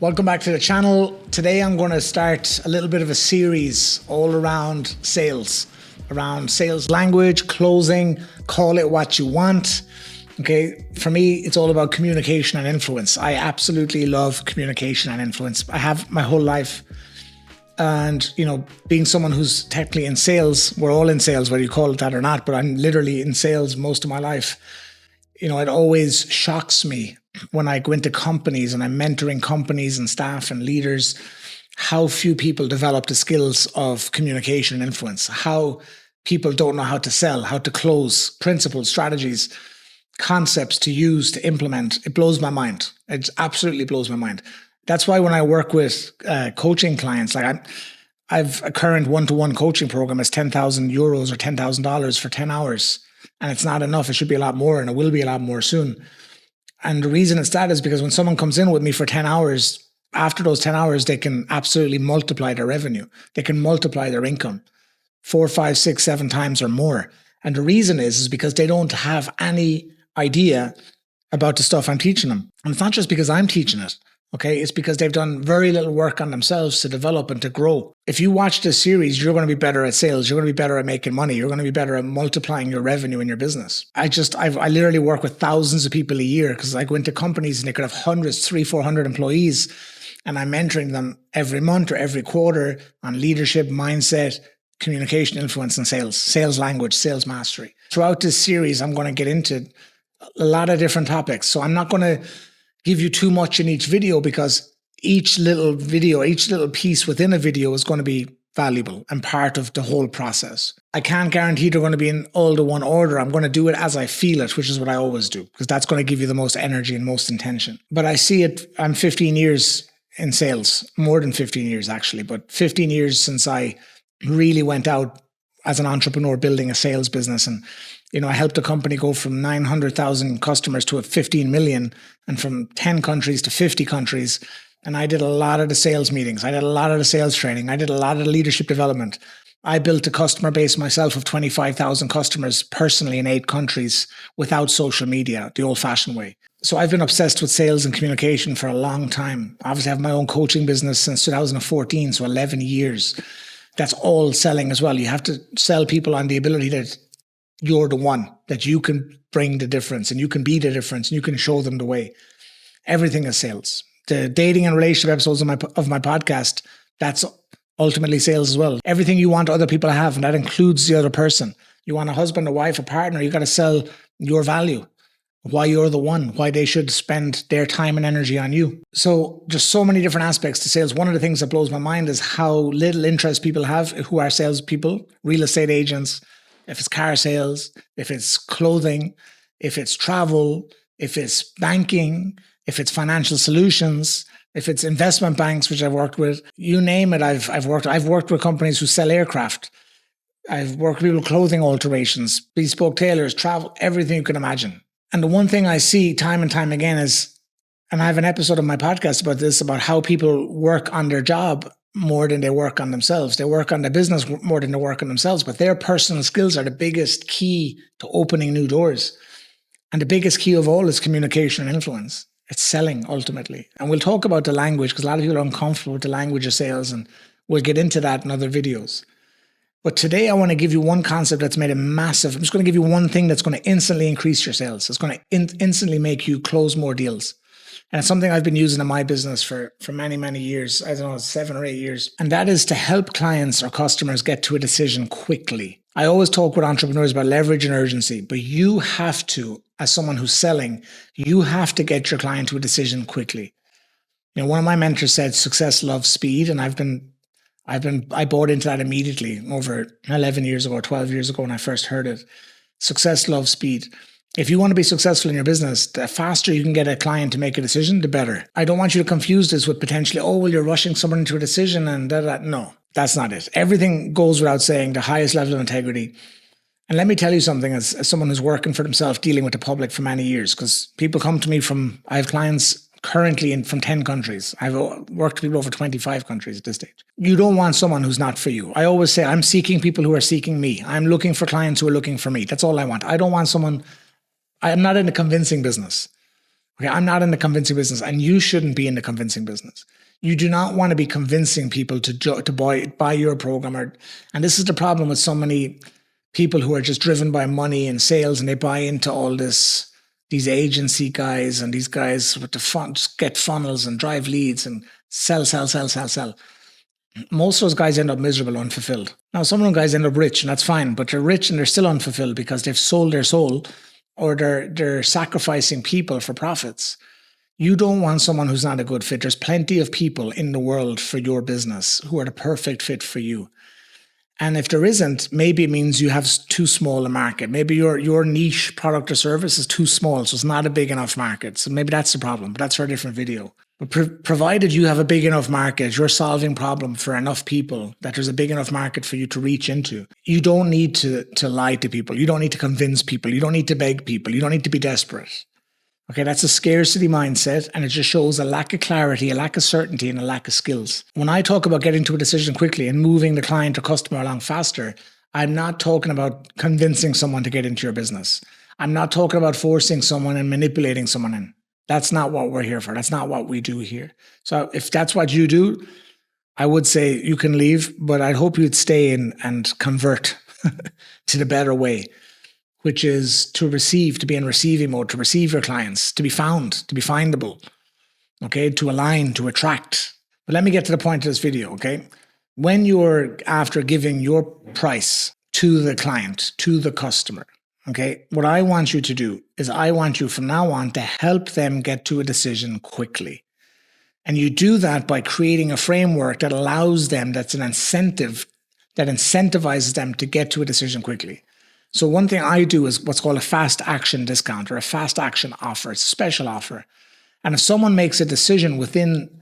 Welcome back to the channel. Today I'm going to start a little bit of a series all around sales language, closing, call it what you want. Okay, for me, it's all about communication and influence. I absolutely love communication and influence. I have my whole life. And, being someone who's technically in sales, we're all in sales, whether you call it that or not, but I'm literally in sales most of my life. It always shocks me when I go into companies and I'm mentoring companies and staff and leaders, how few people develop the skills of communication and influence, how people don't know how to sell, how to close, principles, strategies, concepts to use, to implement. It blows my mind. It absolutely blows my mind. That's why when I work with coaching clients, I've a current one-to-one coaching program is €10,000 or $10,000 for 10 hours. And it's not enough. It should be a lot more, and it will be a lot more soon. And the reason it's that is because when someone comes in with me for 10 hours, after those 10 hours, they can absolutely multiply their revenue. They can multiply their income 4, 5, 6, 7 times or more. And the reason is because they don't have any idea about the stuff I'm teaching them. And it's not just because I'm teaching it. Okay, it's because they've done very little work on themselves to develop and to grow. If you watch this series, you're going to be better at sales. You're going to be better at making money. You're going to be better at multiplying your revenue in your business. I literally work with thousands of people a year because I go into companies and they could have hundreds, 300, 400 employees. And I'm mentoring them every month or every quarter on leadership, mindset, communication, influence, and sales language, sales mastery. Throughout this series, I'm going to get into a lot of different topics. So I'm not going to give you too much in each video because each little piece within a video is going to be valuable and part of the whole process. I can't guarantee they're going to be in all the one order. I'm going to do it as I feel it, which is what I always do, because that's going to give you the most energy and most intention. But I see it, I'm 15 years in sales, more than 15 years actually, but 15 years since I really went out as an entrepreneur building a sales business. And I helped a company go from 900,000 customers to 15 million and from 10 countries to 50 countries. And I did a lot of the sales meetings. I did a lot of the sales training. I did a lot of the leadership development. I built a customer base myself of 25,000 customers personally in 8 countries without social media, the old-fashioned way. So I've been obsessed with sales and communication for a long time. Obviously, I have my own coaching business since 2014, so 11 years. That's all selling as well. You have to sell people on the ability that you're the one, that you can bring the difference and you can be the difference and you can show them the way. Everything is sales. The dating and relationship episodes of my podcast, that's ultimately sales as well. Everything you want other people to have, and that includes the other person. You want a husband, a wife, a partner, you got to sell your value, why you're the one, why they should spend their time and energy on you. So just so many different aspects to sales. One of the things that blows my mind is how little interest people have who are salespeople, real estate agents, if it's car sales, if it's clothing, if it's travel, if it's banking, if it's financial solutions, if it's investment banks, which I've worked with, you name it, I've worked with companies who sell aircraft. I've worked with people with clothing alterations, bespoke tailors, travel, everything you can imagine. And the one thing I see time and time again is, and I have an episode of my podcast about this, about how people work on their job more than they work on themselves. They work on their business more than they work on themselves, but their personal skills are the biggest key to opening new doors. And the biggest key of all is communication and influence. It's selling ultimately. And we'll talk about the language because a lot of people are uncomfortable with the language of sales, and we'll get into that in other videos. But today I want to give you one concept that's made a massive, I'm just going to give you one thing that's going to instantly increase your sales. It's going to instantly make you close more deals. And it's something I've been using in my business for many, many years. I don't know, 7 or 8 years. And that is to help clients or customers get to a decision quickly. I always talk with entrepreneurs about leverage and urgency, but you have to, as someone who's selling, you have to get your client to a decision quickly. One of my mentors said, success loves speed. And I bought into that immediately over 11 years ago, 12 years ago when I first heard it. Success loves speed. If you want to be successful in your business, the faster you can get a client to make a decision, the better. I don't want you to confuse this with potentially, you're rushing someone into a decision and that. No, that's not it. Everything goes without saying, the highest level of integrity. And let me tell you something, as someone who's working for themselves, dealing with the public for many years, because people come to me I have clients currently from 10 countries. I've worked with people over 25 countries at this stage. You don't want someone who's not for you. I always say, I'm seeking people who are seeking me. I'm looking for clients who are looking for me. That's all I want. I don't want someone, I'm not in the convincing business. Okay, I'm not in the convincing business, and you shouldn't be in the convincing business. You do not want to be convincing people to buy your program. And this is the problem with so many people who are just driven by money and sales, and they buy into all these agency guys and these guys with the just get funnels and drive leads and sell. Most of those guys end up miserable, unfulfilled. Now, some of them guys end up rich, and that's fine, but they're rich and they're still unfulfilled because they've sold their soul, or they're sacrificing people for profits. You don't want someone who's not a good fit. There's plenty of people in the world for your business who are the perfect fit for you. And if there isn't, maybe it means you have too small a market. Maybe your niche product or service is too small, so it's not a big enough market. So maybe that's the problem, but that's for a different video. But provided you have a big enough market, you're solving problem for enough people that there's a big enough market for you to reach into. You don't need to lie to people. You don't need to convince people. You don't need to beg people. You don't need to be desperate. Okay, that's a scarcity mindset, and it just shows a lack of clarity, a lack of certainty, and a lack of skills. When I talk about getting to a decision quickly and moving the client or customer along faster, I'm not talking about convincing someone to get into your business. I'm not talking about forcing someone and manipulating someone in. That's not what we're here for. That's not what we do here. So if that's what you do, I would say you can leave, but I'd hope you'd stay in and convert to the better way, which is to receive, to be in receiving mode, to receive your clients, to be found, to be findable, okay, to align, to attract. But let me get to the point of this video, okay? When you're after giving your price to the client, to the customer, okay, what I want you to do is I want you from now on to help them get to a decision quickly. And you do that by creating a framework that allows them, that's an incentive, that incentivizes them to get to a decision quickly. So one thing I do is what's called a fast action discount or a fast action offer. It's a special offer. And if someone makes a decision within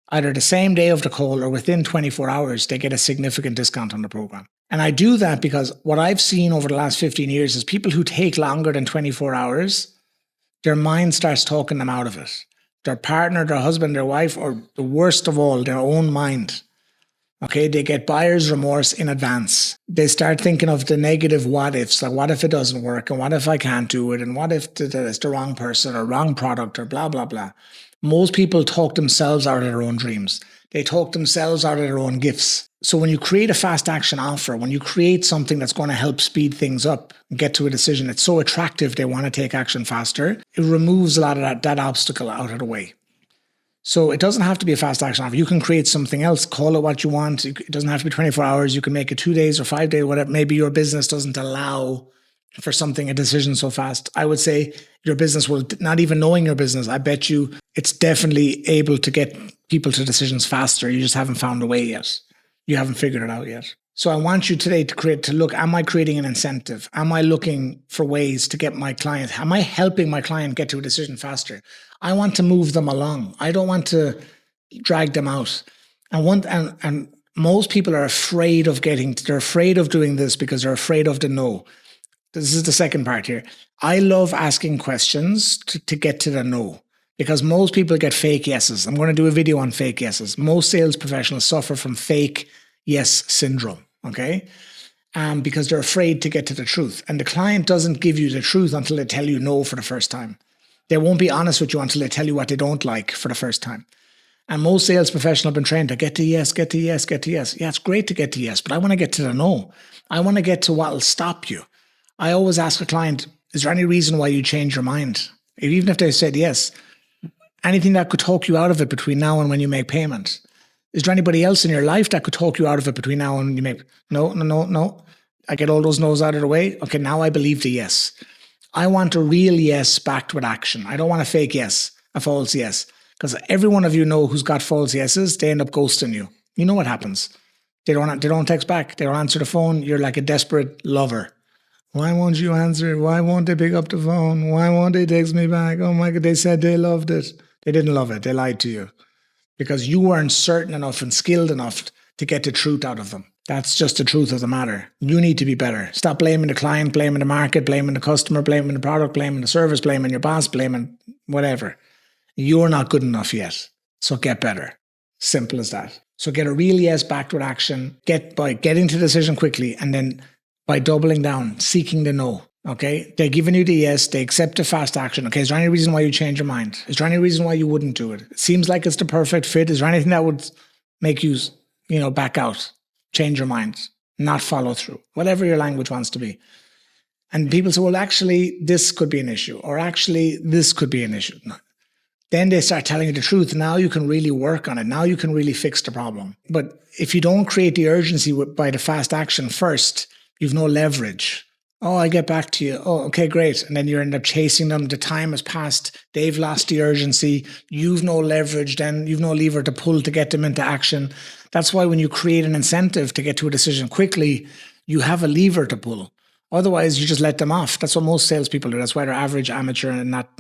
either the same day of the call or within 24 hours, they get a significant discount on the program. And I do that because what I've seen over the last 15 years is people who take longer than 24 hours, their mind starts talking them out of it. Their partner, their husband, their wife, or the worst of all, their own mind. Okay, they get buyer's remorse in advance. They start thinking of the negative what ifs, like what if it doesn't work, and what if I can't do it, and what if it's the wrong person or wrong product or blah, blah, blah. Most people talk themselves out of their own dreams. They talk themselves out of their own gifts. So when you create a fast action offer, when you create something that's going to help speed things up and get to a decision, it's so attractive they want to take action faster. It removes a lot of that obstacle out of the way. So it doesn't have to be a fast action offer. You can create something else, call it what you want. It doesn't have to be 24 hours. You can make it 2 days or 5 days, whatever. Maybe your business doesn't allow for something, a decision so fast. I would say your business will, not even knowing your business, I bet you it's definitely able to get people to decisions faster. You just haven't found a way yet. You haven't figured it out yet. So I want you today to look, am I creating an incentive? Am I looking for ways to get my client? Am I helping my client get to a decision faster? I want to move them along. I don't want to drag them out. And most people are afraid of they're afraid of doing this because they're afraid of the no. This is the second part here. I love asking questions to get to the no, because most people get fake yeses. I'm going to do a video on fake yeses. Most sales professionals suffer from fake yes syndrome, okay? Because they're afraid to get to the truth. And the client doesn't give you the truth until they tell you no for the first time. They won't be honest with you until they tell you what they don't like for the first time. And most sales professionals have been trained to get to yes, get to yes, get to yes. Yeah, it's great to get to yes, but I want to get to the no. I want to get to what will stop you. I always ask a client, is there any reason why you change your mind? Even if they said yes, anything that could talk you out of it between now and when you make payment. Is there anybody else in your life that could talk you out of it between now and when you make? No. I get all those no's out of the way. Okay, now I believe the yes. I want a real yes backed with action. I don't want a fake yes, a false yes. Because every one of you know who's got false yeses, they end up ghosting you. You know what happens. They don't text back. They don't answer the phone. You're like a desperate lover. Why won't you answer? Why won't they pick up the phone? Why won't they text me back? Oh my God, they said they loved it. They didn't love it. They lied to you. Because you weren't certain enough and skilled enough to get the truth out of them. That's just the truth of the matter. You need to be better. Stop blaming the client, blaming the market, blaming the customer, blaming the product, blaming the service, blaming your boss, blaming whatever. You're not good enough yet. So get better. Simple as that. So get a real yes backed with action. By getting to the decision quickly, and then by doubling down, seeking the no. Okay, they're giving you the yes, they accept the fast action. Okay, is there any reason why you change your mind? Is there any reason why you wouldn't do it? It seems like it's the perfect fit. Is there anything that would make you, back out, change your mind, not follow through, whatever your language wants to be? And people say, well, actually, this could be an issue, or actually, this could be an issue. No. Then they start telling you the truth. Now you can really work on it. Now you can really fix the problem. But if you don't create the urgency by the fast action first, you've no leverage. Oh, I get back to you. Oh, okay, great. And then you end up chasing them. The time has passed. They've lost the urgency. You've no leverage. Then you've no lever to pull to get them into action. That's why when you create an incentive to get to a decision quickly, you have a lever to pull. Otherwise, you just let them off. That's what most salespeople do. That's why they're average, amateur, and not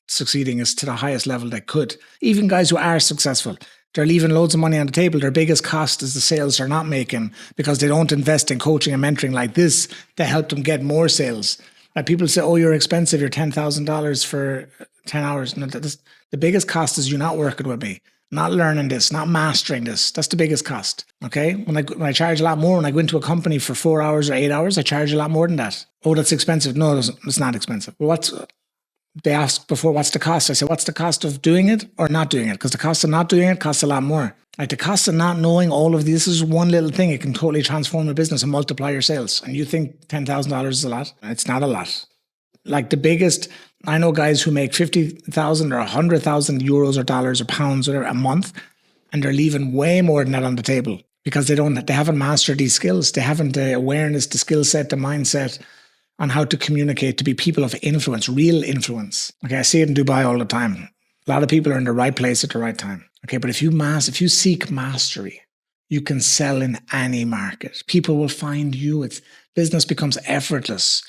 succeeding is to the highest level they could. Even guys who are successful, they're leaving loads of money on the table. Their biggest cost is the sales they're not making because they don't invest in coaching and mentoring like this to help them get more sales. Like people say, oh, you're expensive. You're $10,000 for 10 hours. No, the biggest cost is you not working with me, not learning this, not mastering this. That's the biggest cost. Okay. When I charge a lot more, when I go into a company for 4 hours or 8 hours, I charge a lot more than that. Oh, that's expensive. No, it's not expensive. Well, they asked before, what's the cost? I said, what's the cost of doing it or not doing it? Because the cost of not doing it costs a lot more. Like the cost of not knowing all of this is one little thing. It can totally transform a business and multiply your sales. And you think $10,000 is a lot? It's not a lot. Like the biggest, I know guys who make 50,000 or 100,000 euros or dollars or pounds or a month, and they're leaving way more than that on the table because they haven't mastered these skills. They haven't the awareness, the skill set, the mindset on how to communicate, to be people of influence, real influence. Okay, I see it in Dubai all the time. A lot of people are in the right place at the right time. Okay, but if you seek mastery, you can sell in any market. People will find you. Business becomes effortless.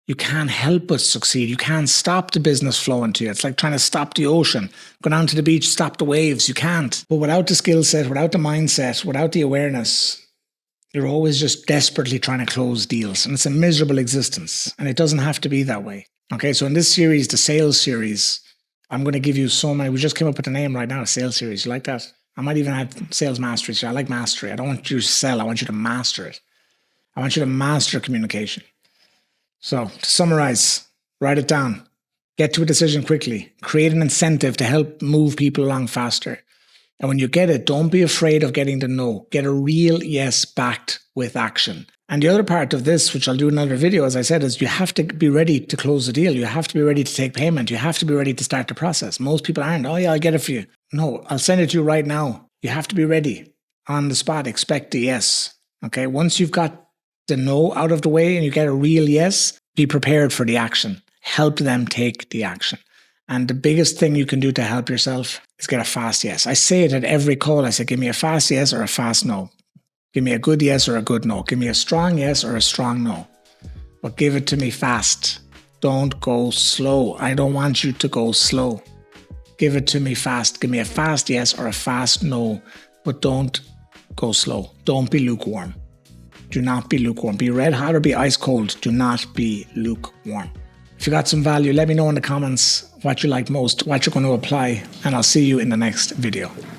You can't help but succeed. You can't stop the business flowing to you. It's like trying to stop the ocean. Go down to the beach, stop the waves. You can't. But without the skill set, without the mindset, without the awareness, you're always just desperately trying to close deals. And it's a miserable existence. And it doesn't have to be that way. Okay, so in this series, the sales series, I'm going to give you so many. We just came up with a name right now, a sales series. You like that? I might even add sales mastery. So I like mastery. I don't want you to sell. I want you to master it. I want you to master communication. So to summarize, write it down. Get to a decision quickly. Create an incentive to help move people along faster. And when you get it, don't be afraid of getting the no. Get a real yes backed with action. And the other part of this, which I'll do in another video, as I said, is you have to be ready to close the deal. You have to be ready to take payment. You have to be ready to start the process. Most people aren't. Oh yeah, I'll get it for you. No, I'll send it to you right now. You have to be ready on the spot. Expect the yes. Okay. Once you've got the no out of the way and you get a real yes, be prepared for the action. Help them take the action. And the biggest thing you can do to help yourself is get a fast yes. I say it at every call. I say, give me a fast yes or a fast no. Give me a good yes or a good no. Give me a strong yes or a strong no. But give it to me fast. Don't go slow. I don't want you to go slow. Give it to me fast. Give me a fast yes or a fast no. But don't go slow. Don't be lukewarm. Do not be lukewarm. Be red hot or be ice cold. Do not be lukewarm. If you got some value, let me know in the comments what you like most, what you're going to apply, and I'll see you in the next video.